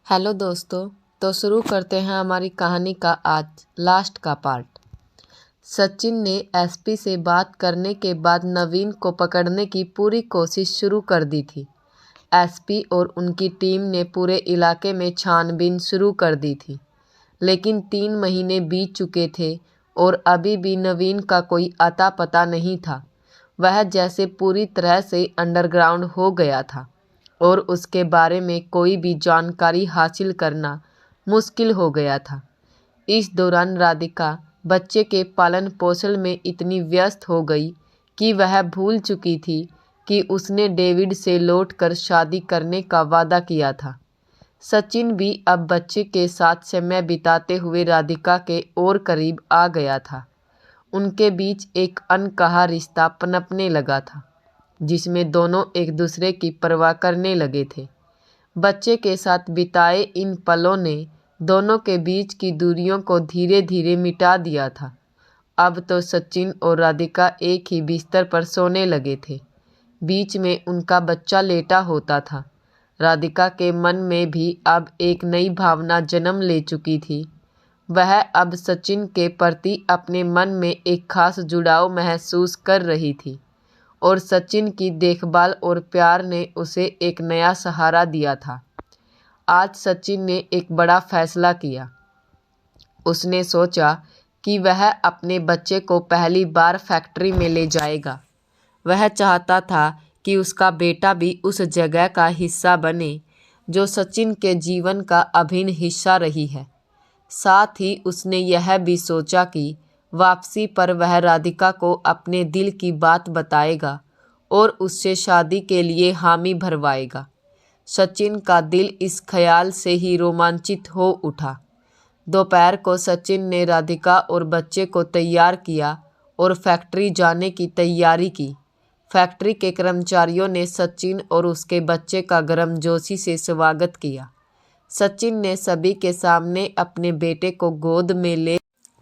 Hello दोस्तों। तो शुरू करते हैं हमारी कहानी का आज लास्ट का पार्ट। सचिन ने एसपी से बात करने के बाद नवीन को पकड़ने की पूरी कोशिश शुरू कर दी थी। एसपी और उनकी टीम ने पूरे इलाके में छानबीन शुरू कर दी थी, लेकिन 3 महीने बीत चुके थे और अभी भी नवीन का कोई अता पता नहीं था। वह जैसे पूरी तरह से अंडरग्राउंड हो गया था और उसके बारे में कोई भी जानकारी हासिल करना मुश्किल हो गया था। इस दौरान राधिका बच्चे के पालन पोषण में इतनी व्यस्त हो गई कि वह भूल चुकी थी कि उसने डेविड से लौटकर शादी करने का वादा किया था। सचिन भी अब बच्चे के साथ समय बिताते हुए राधिका के और करीब आ गया था। उनके बीच एक अनकहा रिश्ता पनपने लगा था, जिसमें दोनों एक दूसरे की परवाह करने लगे थे। बच्चे के साथ बिताए इन पलों ने दोनों के बीच की दूरियों को धीरे धीरे मिटा दिया था। अब तो सचिन और राधिका एक ही बिस्तर पर सोने लगे थे। बीच में उनका बच्चा लेटा होता था। राधिका के मन में भी अब एक नई भावना जन्म ले चुकी थी। वह अब सचिन के प्रति अपने मन में एक खास जुड़ाव महसूस कर रही थी और सचिन की देखभाल और प्यार ने उसे एक नया सहारा दिया था। आज सचिन ने एक बड़ा फैसला किया। उसने सोचा कि वह अपने बच्चे को पहली बार फैक्ट्री में ले जाएगा। वह चाहता था कि उसका बेटा भी उस जगह का हिस्सा बने जो सचिन के जीवन का अभिन्न हिस्सा रही है। साथ ही उसने यह भी सोचा कि वापसी पर वह राधिका को अपने दिल की बात बताएगा और उससे शादी के लिए हामी भरवाएगा। सचिन का दिल इस ख्याल से ही रोमांचित हो उठा। दोपहर को सचिन ने राधिका और बच्चे को तैयार किया और फैक्ट्री जाने की तैयारी की। फैक्ट्री के कर्मचारियों ने सचिन और उसके बच्चे का गर्मजोशी से स्वागत किया। सचिन ने सभी के सामने अपने बेटे को गोद में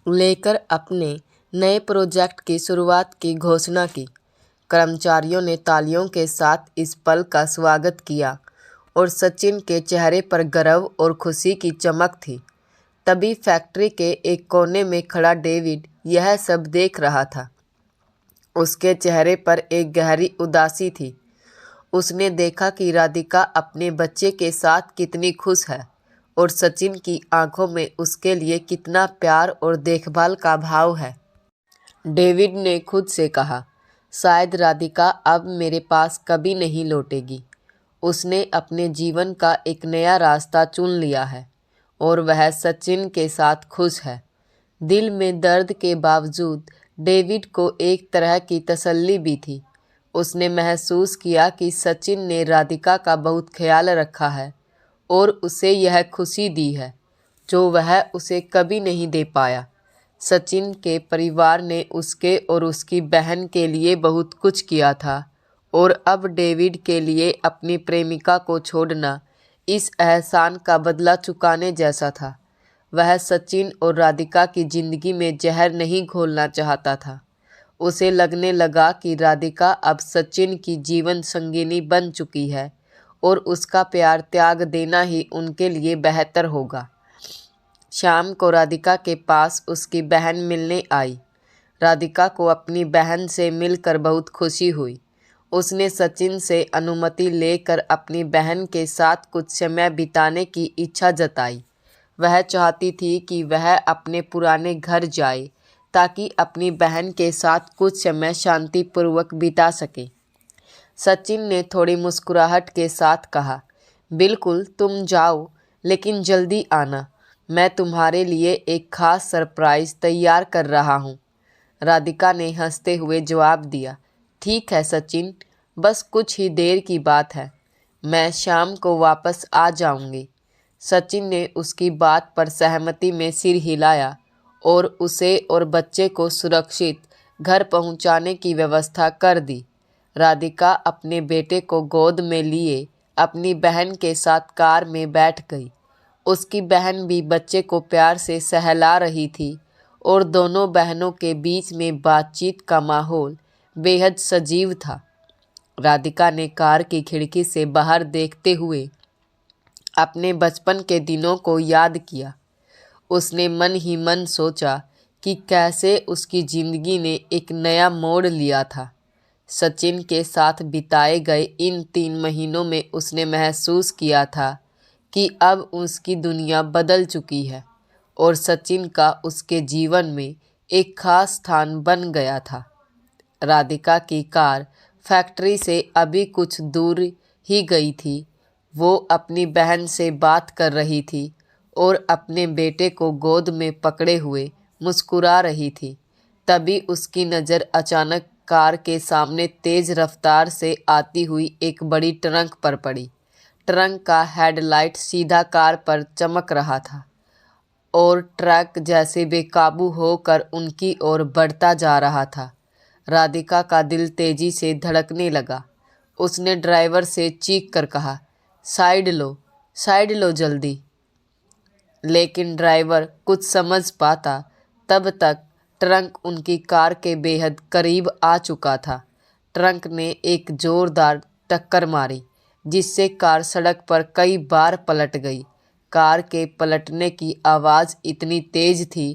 लेकर अपने नए प्रोजेक्ट की शुरुआत की घोषणा की। कर्मचारियों ने तालियों के साथ इस पल का स्वागत किया और सचिन के चेहरे पर गर्व और खुशी की चमक थी। तभी फैक्ट्री के एक कोने में खड़ा डेविड यह सब देख रहा था। उसके चेहरे पर एक गहरी उदासी थी। उसने देखा कि राधिका अपने बच्चे के साथ कितनी खुश है और सचिन की आंखों में उसके लिए कितना प्यार और देखभाल का भाव है। डेविड ने खुद से कहा, शायद राधिका अब मेरे पास कभी नहीं लौटेगी। उसने अपने जीवन का एक नया रास्ता चुन लिया है और वह सचिन के साथ खुश है। दिल में दर्द के बावजूद डेविड को एक तरह की तसल्ली भी थी। उसने महसूस किया कि सचिन ने राधिका का बहुत ख्याल रखा है और उसे यह खुशी दी है जो वह उसे कभी नहीं दे पाया। सचिन के परिवार ने उसके और उसकी बहन के लिए बहुत कुछ किया था और अब डेविड के लिए अपनी प्रेमिका को छोड़ना इस एहसान का बदला चुकाने जैसा था। वह सचिन और राधिका की जिंदगी में जहर नहीं घोलना चाहता था। उसे लगने लगा कि राधिका अब सचिन की जीवन संगिनी बन चुकी है और उसका प्यार त्याग देना ही उनके लिए बेहतर होगा। शाम को राधिका के पास उसकी बहन मिलने आई। राधिका को अपनी बहन से मिलकर बहुत खुशी हुई। उसने सचिन से अनुमति लेकर अपनी बहन के साथ कुछ समय बिताने की इच्छा जताई। वह चाहती थी कि वह अपने पुराने घर जाए ताकि अपनी बहन के साथ कुछ समय शांतिपूर्वक बिता सके। सचिन ने थोड़ी मुस्कुराहट के साथ कहा, बिल्कुल तुम जाओ, लेकिन जल्दी आना। मैं तुम्हारे लिए एक खास सरप्राइज़ तैयार कर रहा हूँ। राधिका ने हंसते हुए जवाब दिया, ठीक है सचिन, बस कुछ ही देर की बात है। मैं शाम को वापस आ जाऊंगी। सचिन ने उसकी बात पर सहमति में सिर हिलाया और उसे और बच्चे को सुरक्षित घर पहुंचाने की व्यवस्था कर दी। राधिका अपने बेटे को गोद में लिए अपनी बहन के साथ कार में बैठ गई। उसकी बहन भी बच्चे को प्यार से सहला रही थी और दोनों बहनों के बीच में बातचीत का माहौल बेहद सजीव था। राधिका ने कार की खिड़की से बाहर देखते हुए अपने बचपन के दिनों को याद किया। उसने मन ही मन सोचा कि कैसे उसकी ज़िंदगी ने एक नया मोड़ लिया था। सचिन के साथ बिताए गए इन 3 महीनों में उसने महसूस किया था कि अब उसकी दुनिया बदल चुकी है और सचिन का उसके जीवन में एक खास स्थान बन गया था। राधिका की कार फैक्ट्री से अभी कुछ दूर ही गई थी। वो अपनी बहन से बात कर रही थी और अपने बेटे को गोद में पकड़े हुए मुस्कुरा रही थी। तभी उसकी नज़र अचानक कार के सामने तेज़ रफ्तार से आती हुई एक बड़ी ट्रक पर पड़ी। ट्रक का हेडलाइट सीधा कार पर चमक रहा था और ट्रक जैसे बेकाबू होकर उनकी ओर बढ़ता जा रहा था। राधिका का दिल तेजी से धड़कने लगा। उसने ड्राइवर से चीख कर कहा, साइड लो जल्दी। लेकिन ड्राइवर कुछ समझ पाता तब तक ट्रक उनकी कार के बेहद करीब आ चुका था। ट्रक ने एक जोरदार टक्कर मारी जिससे कार सड़क पर कई बार पलट गई। कार के पलटने की आवाज़ इतनी तेज थी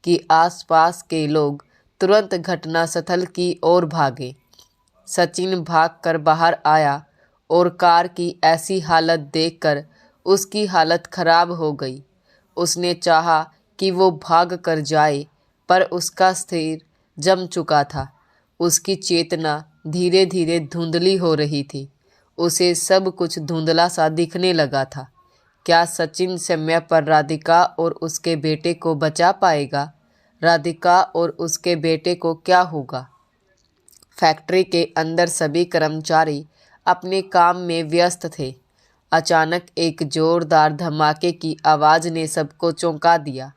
कि आसपास के लोग तुरंत घटनास्थल की ओर भागे। सचिन भागकर बाहर आया और कार की ऐसी हालत देखकर उसकी हालत खराब हो गई। उसने चाहा कि वो भाग कर जाए पर उसका सिर जम चुका था। उसकी चेतना धीरे धीरे धुंधली हो रही थी। उसे सब कुछ धुंधला सा दिखने लगा था। क्या सचिन समय पर राधिका और उसके बेटे को बचा पाएगा? राधिका और उसके बेटे को क्या होगा? फैक्ट्री के अंदर सभी कर्मचारी अपने काम में व्यस्त थे। अचानक एक जोरदार धमाके की आवाज़ ने सबको चौंका दिया।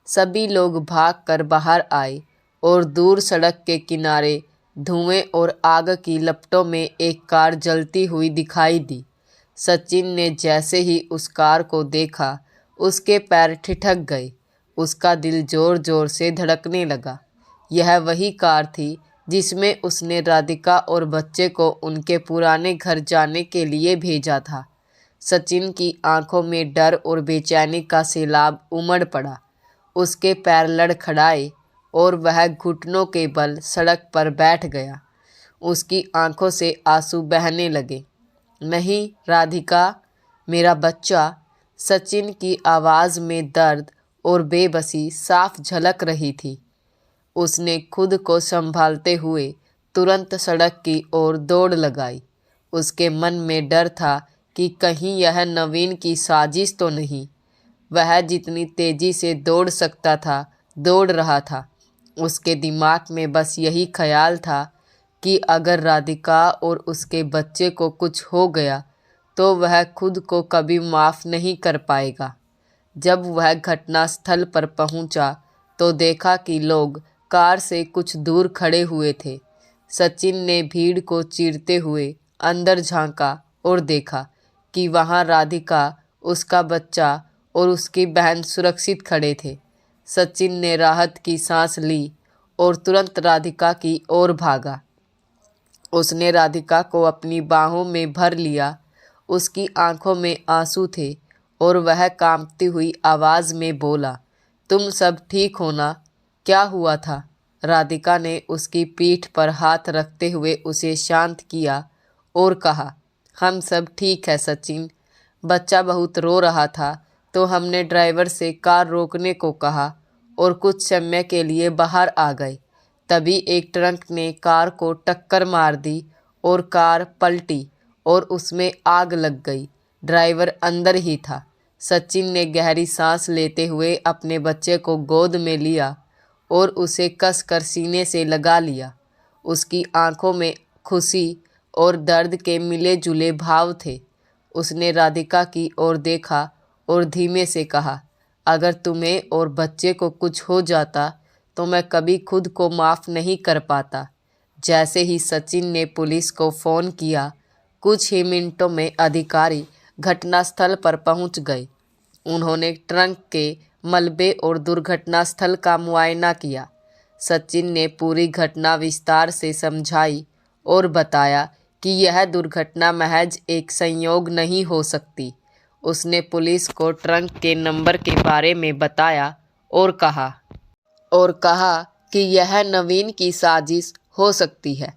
सभी लोग भागकर बाहर आए और दूर सड़क के किनारे धुएं और आग की लपटों में एक कार जलती हुई दिखाई दी। सचिन ने जैसे ही उस कार को देखा, उसके पैर ठिठक गए। उसका दिल जोर जोर से धड़कने लगा। यह वही कार थी जिसमें उसने राधिका और बच्चे को उनके पुराने घर जाने के लिए भेजा था। सचिन की आंखों में डर और बेचैनी का सैलाब उमड़ पड़ा। उसके पैर लड़खड़ाए और वह घुटनों के बल सड़क पर बैठ गया। उसकी आंखों से आंसू बहने लगे। नहीं राधिका, मेरा बच्चा। सचिन की आवाज़ में दर्द और बेबसी साफ झलक रही थी। उसने खुद को संभालते हुए तुरंत सड़क की ओर दौड़ लगाई। उसके मन में डर था कि कहीं यह नवीन की साजिश तो नहीं। वह जितनी तेजी से दौड़ सकता था दौड़ रहा था। उसके दिमाग में बस यही ख्याल था कि अगर राधिका और उसके बच्चे को कुछ हो गया तो वह खुद को कभी माफ़ नहीं कर पाएगा। जब वह घटनास्थल पर पहुंचा तो देखा कि लोग कार से कुछ दूर खड़े हुए थे। सचिन ने भीड़ को चीरते हुए अंदर झांका और देखा कि वहां राधिका, उसका बच्चा और उसकी बहन सुरक्षित खड़े थे। सचिन ने राहत की सांस ली और तुरंत राधिका की ओर भागा। उसने राधिका को अपनी बाहों में भर लिया। उसकी आंखों में आंसू थे और वह कांपती हुई आवाज़ में बोला, तुम सब ठीक हो ना? क्या हुआ था? राधिका ने उसकी पीठ पर हाथ रखते हुए उसे शांत किया और कहा, हम सब ठीक है सचिन। बच्चा बहुत रो रहा था तो हमने ड्राइवर से कार रोकने को कहा और कुछ समय के लिए बाहर आ गए। तभी एक ट्रक ने कार को टक्कर मार दी और कार पलटी और उसमें आग लग गई। ड्राइवर अंदर ही था। सचिन ने गहरी सांस लेते हुए अपने बच्चे को गोद में लिया और उसे कसकर सीने से लगा लिया। उसकी आंखों में खुशी और दर्द के मिले जुले भाव थे। उसने राधिका की ओर देखा और धीमे से कहा, अगर तुम्हें और बच्चे को कुछ हो जाता तो मैं कभी खुद को माफ़ नहीं कर पाता। जैसे ही सचिन ने पुलिस को फ़ोन किया, कुछ ही मिनटों में अधिकारी घटनास्थल पर पहुंच गए। उन्होंने ट्रक के मलबे और दुर्घटना स्थल का मुआयना किया। सचिन ने पूरी घटना विस्तार से समझाई और बताया कि यह दुर्घटना महज एक संयोग नहीं हो सकती। उसने पुलिस को ट्रंक के नंबर के बारे में बताया और कहा कि यह नवीन की साजिश हो सकती है।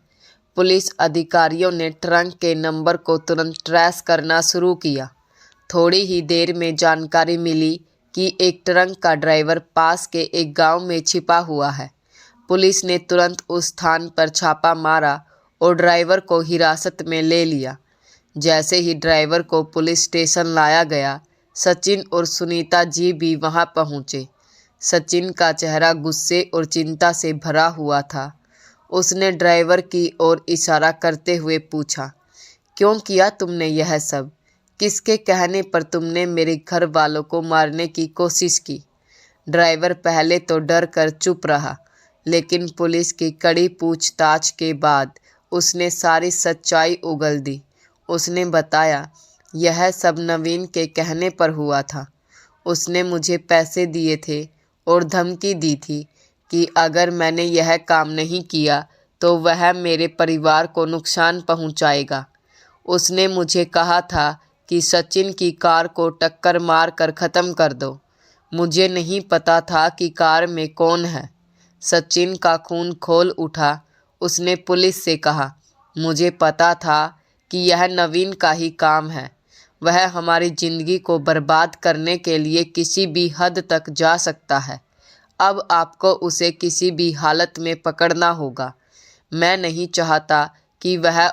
पुलिस अधिकारियों ने ट्रंक के नंबर को तुरंत ट्रेस करना शुरू किया। थोड़ी ही देर में जानकारी मिली कि एक ट्रंक का ड्राइवर पास के एक गांव में छिपा हुआ है। पुलिस ने तुरंत उस स्थान पर छापा मारा और ड्राइवर को हिरासत में ले लिया। जैसे ही ड्राइवर को पुलिस स्टेशन लाया गया, सचिन और सुनीता जी भी वहां पहुंचे। सचिन का चेहरा गुस्से और चिंता से भरा हुआ था। उसने ड्राइवर की ओर इशारा करते हुए पूछा, क्यों किया तुमने यह सब? किसके कहने पर तुमने मेरे घर वालों को मारने की कोशिश की? ड्राइवर पहले तो डर कर चुप रहा, लेकिन पुलिस की कड़ी पूछताछ के बाद उसने सारी सच्चाई उगल दी। उसने बताया, यह सब नवीन के कहने पर हुआ था। उसने मुझे पैसे दिए थे और धमकी दी थी कि अगर मैंने यह काम नहीं किया तो वह मेरे परिवार को नुकसान पहुंचाएगा। उसने मुझे कहा था कि सचिन की कार को टक्कर मार कर ख़त्म कर दो। मुझे नहीं पता था कि कार में कौन है। सचिन का खून खौल उठा। उसने पुलिस से कहा, मुझे पता था कि यह नवीन का ही काम है। वह हमारी ज़िंदगी को बर्बाद करने के लिए किसी भी हद तक जा सकता है। अब आपको उसे किसी भी हालत में पकड़ना होगा। मैं नहीं चाहता कि वह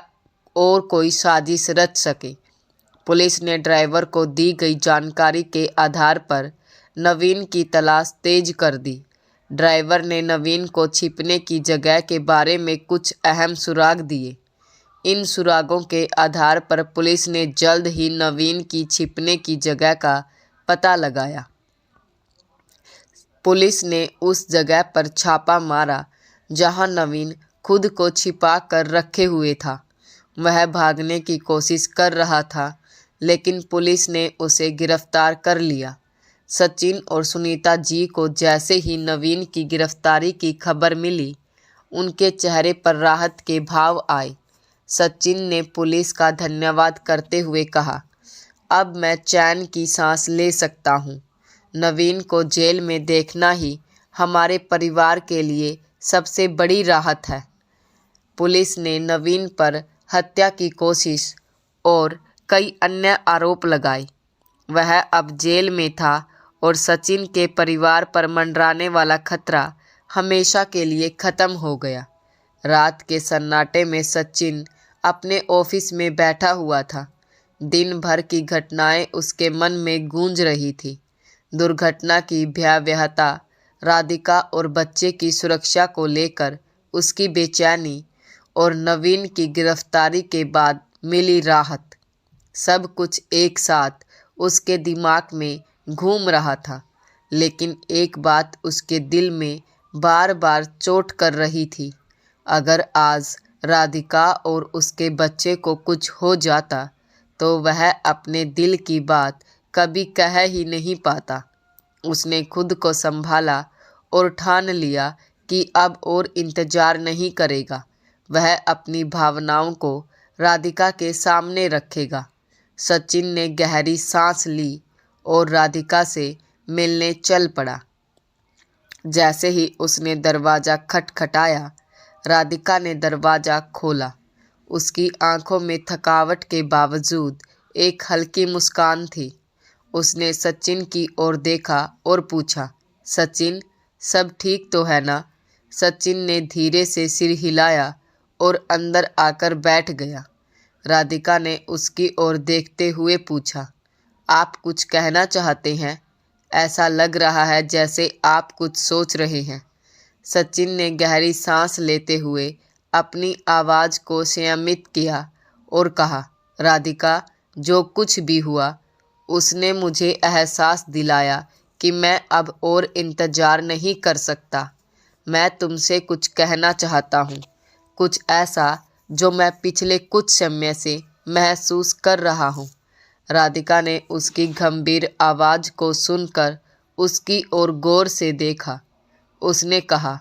और कोई साजिश रच सके। पुलिस ने ड्राइवर को दी गई जानकारी के आधार पर नवीन की तलाश तेज कर दी। ड्राइवर ने नवीन को छिपने की जगह के बारे में कुछ अहम सुराग दिए। इन सुरागों के आधार पर पुलिस ने जल्द ही नवीन की छिपने की जगह का पता लगाया। पुलिस ने उस जगह पर छापा मारा जहां नवीन खुद को छिपा कर रखे हुए था। वह भागने की कोशिश कर रहा था, लेकिन पुलिस ने उसे गिरफ्तार कर लिया। सचिन और सुनीता जी को जैसे ही नवीन की गिरफ्तारी की खबर मिली, उनके चेहरे पर राहत के भाव आए। सचिन ने पुलिस का धन्यवाद करते हुए कहा, अब मैं चैन की सांस ले सकता हूँ। नवीन को जेल में देखना ही हमारे परिवार के लिए सबसे बड़ी राहत है। पुलिस ने नवीन पर हत्या की कोशिश और कई अन्य आरोप लगाए। वह अब जेल में था और सचिन के परिवार पर मंडराने वाला खतरा हमेशा के लिए ख़त्म हो गया। रात के सन्नाटे में सचिन अपने ऑफिस में बैठा हुआ था। दिन भर की घटनाएं उसके मन में गूंज रही थी। दुर्घटना की भयावहता, राधिका और बच्चे की सुरक्षा को लेकर उसकी बेचैनी और नवीन की गिरफ्तारी के बाद मिली राहत, सब कुछ एक साथ उसके दिमाग में घूम रहा था। लेकिन एक बात उसके दिल में बार बार चोट कर रही थी, अगर आज राधिका और उसके बच्चे को कुछ हो जाता तो वह अपने दिल की बात कभी कह ही नहीं पाता। उसने खुद को संभाला और ठान लिया कि अब और इंतज़ार नहीं करेगा। वह अपनी भावनाओं को राधिका के सामने रखेगा। सचिन ने गहरी सांस ली और राधिका से मिलने चल पड़ा। जैसे ही उसने दरवाज़ा खटखटाया, राधिका ने दरवाज़ा खोला। उसकी आंखों में थकावट के बावजूद एक हल्की मुस्कान थी। उसने सचिन की ओर देखा और पूछा, सचिन, सब ठीक तो है ना? सचिन ने धीरे से सिर हिलाया और अंदर आकर बैठ गया। राधिका ने उसकी ओर देखते हुए पूछा, आप कुछ कहना चाहते हैं? ऐसा लग रहा है जैसे आप कुछ सोच रहे हैं। सचिन ने गहरी सांस लेते हुए अपनी आवाज़ को संयमित किया और कहा, राधिका, जो कुछ भी हुआ उसने मुझे एहसास दिलाया कि मैं अब और इंतज़ार नहीं कर सकता। मैं तुमसे कुछ कहना चाहता हूँ, कुछ ऐसा जो मैं पिछले कुछ समय से महसूस कर रहा हूँ। राधिका ने उसकी गंभीर आवाज़ को सुनकर उसकी ओर गौर से देखा। उसने कहा,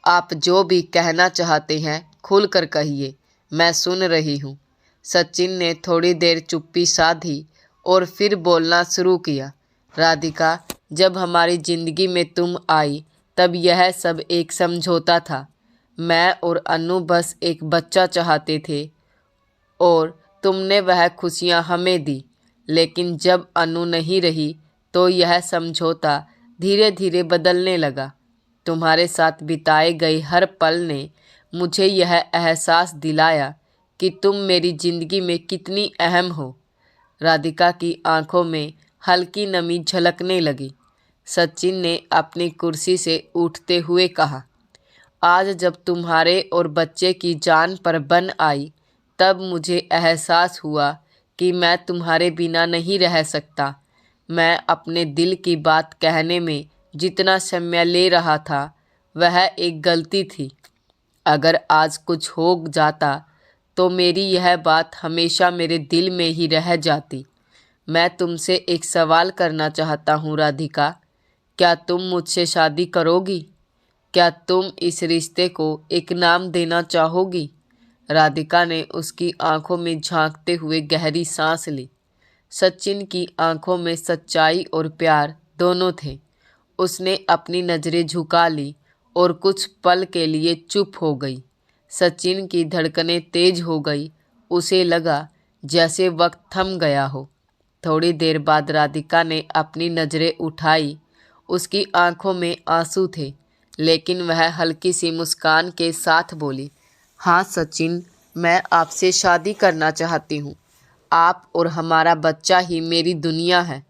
आप जो भी कहना चाहते हैं खुलकर कहिए, मैं सुन रही हूँ। सचिन ने थोड़ी देर चुप्पी साधी और फिर बोलना शुरू किया। राधिका, जब हमारी ज़िंदगी में तुम आई तब यह सब एक समझौता था। मैं और अनु बस एक बच्चा चाहते थे और तुमने वह खुशियाँ हमें दी। लेकिन जब अनु नहीं रही तो यह समझौता धीरे धीरे बदलने लगा। तुम्हारे साथ बिताए गए हर पल ने मुझे यह एहसास दिलाया कि तुम मेरी ज़िंदगी में कितनी अहम हो। राधिका की आंखों में हल्की नमी झलकने लगी। सचिन ने अपनी कुर्सी से उठते हुए कहा, आज जब तुम्हारे और बच्चे की जान पर बन आई तब मुझे एहसास हुआ कि मैं तुम्हारे बिना नहीं रह सकता। मैं अपने दिल की बात कहने में जितना समय ले रहा था वह एक गलती थी। अगर आज कुछ हो जाता तो मेरी यह बात हमेशा मेरे दिल में ही रह जाती। मैं तुमसे एक सवाल करना चाहता हूँ राधिका, क्या तुम मुझसे शादी करोगी? क्या तुम इस रिश्ते को एक नाम देना चाहोगी? राधिका ने उसकी आंखों में झांकते हुए गहरी सांस ली। सचिन की आंखों में सच्चाई और प्यार दोनों थे। उसने अपनी नज़रें झुका ली और कुछ पल के लिए चुप हो गई। सचिन की धड़कनें तेज हो गई। उसे लगा जैसे वक्त थम गया हो। थोड़ी देर बाद राधिका ने अपनी नज़रें उठाई। उसकी आंखों में आंसू थे, लेकिन वह हल्की सी मुस्कान के साथ बोली, हाँ सचिन, मैं आपसे शादी करना चाहती हूँ। आप और हमारा बच्चा ही मेरी दुनिया है।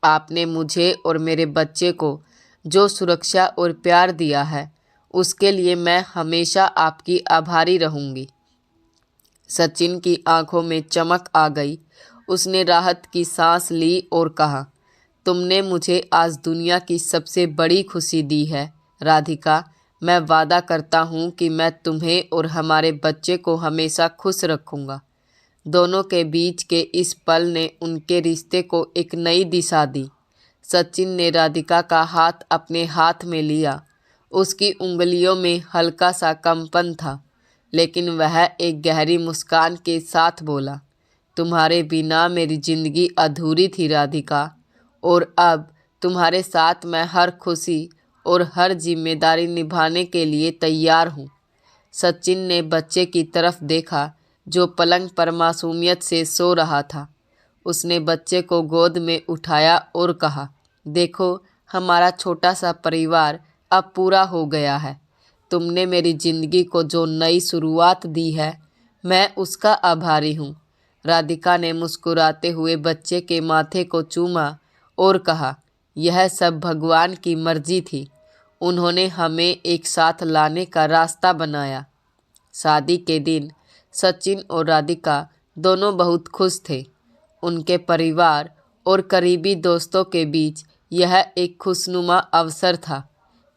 आपने मुझे और मेरे बच्चे को जो सुरक्षा और प्यार दिया है उसके लिए मैं हमेशा आपकी आभारी रहूँगी। सचिन की आंखों में चमक आ गई। उसने राहत की सांस ली और कहा, तुमने मुझे आज दुनिया की सबसे बड़ी खुशी दी है राधिका। मैं वादा करता हूँ कि मैं तुम्हें और हमारे बच्चे को हमेशा खुश रखूँगा। दोनों के बीच के इस पल ने उनके रिश्ते को एक नई दिशा दी। सचिन ने राधिका का हाथ अपने हाथ में लिया। उसकी उंगलियों में हल्का सा कंपन था, लेकिन वह एक गहरी मुस्कान के साथ बोला, तुम्हारे बिना मेरी ज़िंदगी अधूरी थी राधिका, और अब तुम्हारे साथ मैं हर खुशी और हर जिम्मेदारी निभाने के लिए तैयार हूँ। सचिन ने बच्चे की तरफ देखा जो पलंग पर मासूमियत से सो रहा था। उसने बच्चे को गोद में उठाया और कहा, देखो, हमारा छोटा सा परिवार अब पूरा हो गया है। तुमने मेरी ज़िंदगी को जो नई शुरुआत दी है, मैं उसका आभारी हूँ। राधिका ने मुस्कुराते हुए बच्चे के माथे को चूमा और कहा, यह सब भगवान की मर्जी थी। उन्होंने हमें एक साथ लाने का रास्ता बनाया। शादी के दिन सचिन और राधिका दोनों बहुत खुश थे। उनके परिवार और करीबी दोस्तों के बीच यह एक खुशनुमा अवसर था।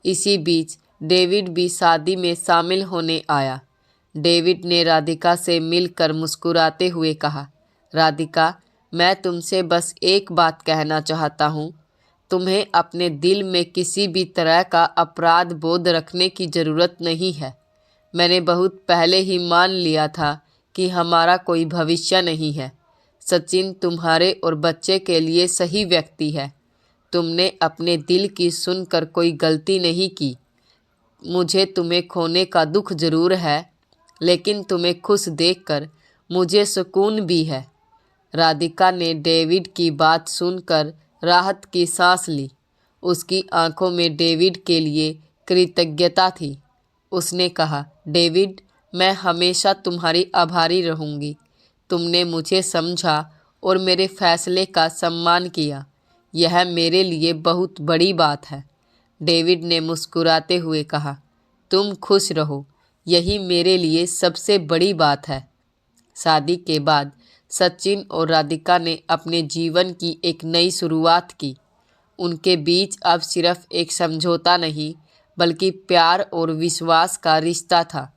इसी बीच डेविड भी शादी में शामिल होने आया। डेविड ने राधिका से मिलकर मुस्कुराते हुए कहा, राधिका, मैं तुमसे बस एक बात कहना चाहता हूँ। तुम्हें अपने दिल में किसी भी तरह का अपराध बोध रखने की ज़रूरत नहीं है। मैंने बहुत पहले ही मान लिया था कि हमारा कोई भविष्य नहीं है। सचिन तुम्हारे और बच्चे के लिए सही व्यक्ति है। तुमने अपने दिल की सुनकर कोई गलती नहीं की। मुझे तुम्हें खोने का दुख ज़रूर है, लेकिन तुम्हें खुश देखकर मुझे सुकून भी है। राधिका ने डेविड की बात सुनकर राहत की सांस ली। उसकी आंखों में डेविड के लिए कृतज्ञता थी। उसने कहा, डेविड, मैं हमेशा तुम्हारी आभारी रहूँगी। तुमने मुझे समझा और मेरे फैसले का सम्मान किया। यह मेरे लिए बहुत बड़ी बात है। डेविड ने मुस्कुराते हुए कहा, तुम खुश रहो, यही मेरे लिए सबसे बड़ी बात है। शादी के बाद सचिन और राधिका ने अपने जीवन की एक नई शुरुआत की। उनके बीच अब सिर्फ एक समझौता नहीं, बल्कि प्यार और विश्वास का रिश्ता था।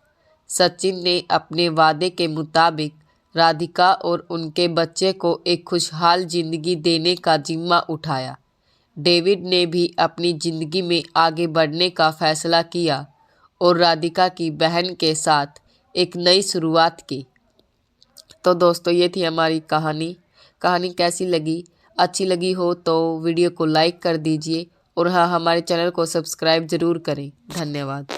सचिन ने अपने वादे के मुताबिक राधिका और उनके बच्चे को एक खुशहाल ज़िंदगी देने का जिम्मा उठाया। डेविड ने भी अपनी ज़िंदगी में आगे बढ़ने का फैसला किया और राधिका की बहन के साथ एक नई शुरुआत की। तो दोस्तों, ये थी हमारी कहानी। कहानी कैसी लगी। अच्छी लगी हो तो वीडियो को लाइक कर दीजिए और हाँ, हमारे चैनल को सब्सक्राइब ज़रूर करें। धन्यवाद।